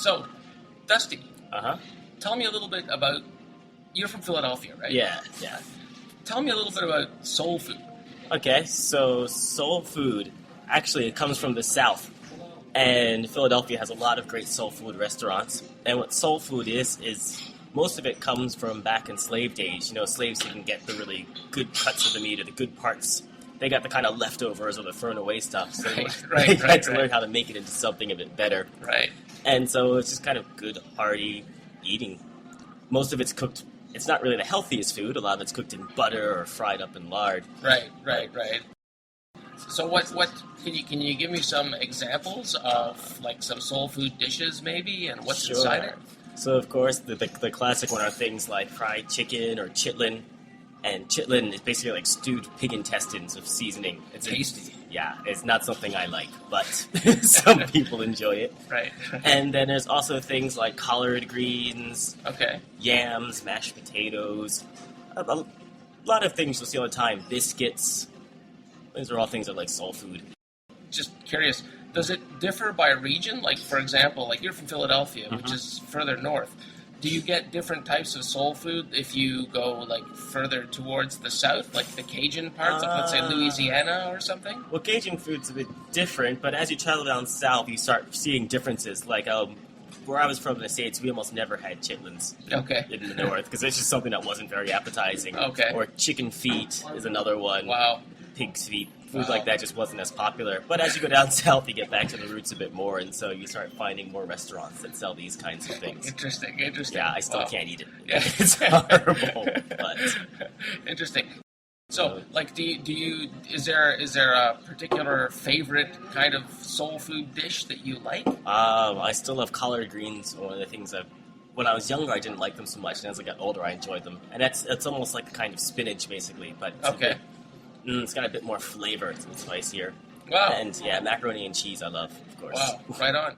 So, Dusty, Uh-huh. tell me a little bit about. You're from Philadelphia, right? Yeah, yeah. Tell me a little bit about soul food. Okay, so soul food, actually, it comes from the South. And Philadelphia has a lot of great soul food restaurants. And what soul food is most of it comes from back in slave days. You know, slaves didn't get the really good cuts of the meat or the good parts. They got the kind of leftovers or the thrown away stuff. So they had to learn how to make it into something a bit better. Right. And so it's just kind of good, hearty eating. Most of it's cooked. It's not really the healthiest food. A lot of it's cooked in butter or fried up in lard. Right. So what can you give me some examples of like some soul food dishes maybe and what's Sure. inside it? So of course the classic one are things like fried chicken or chitlin. And chitlin is basically like stewed pig intestines of seasoning. It's Tasty. Yeah, it's not something I like, but some people enjoy it. Right. And then there's also things like collard greens, Okay. yams, mashed potatoes, a lot of things you'll see all the time. Biscuits. These are all things that are like soul food. Just curious, does it differ by region? Like, for example, like you're from Philadelphia, which is further north. Do you get different types of soul food if you go, like, further towards the south, like the Cajun parts of, let's say, Louisiana or something? Well, Cajun food's a bit different, but as you travel down south, you start seeing differences. Like, where I was from in the States, we almost never had chitlins Okay. in the north, because it's just something that wasn't very appetizing. Okay. Or chicken feet is another one. Wow. Pig's feet. Food Wow. like that just wasn't as popular. But as you go down south, you get back to the roots a bit more, and so you start finding more restaurants that sell these kinds of things. Interesting. Yeah, I still Wow. can't eat it. Yeah. It's horrible, but... Interesting. So, like, is there a particular favorite kind of soul food dish that you like? I still love collard greens. One of the things that, when I was younger, I didn't like them so much, and as I got older, I enjoyed them. And it's almost like a kind of spinach, basically, but Okay. it's got a bit more flavor. It's a bit spicier. Wow. And yeah, macaroni and cheese I love, of course. Wow. Right on.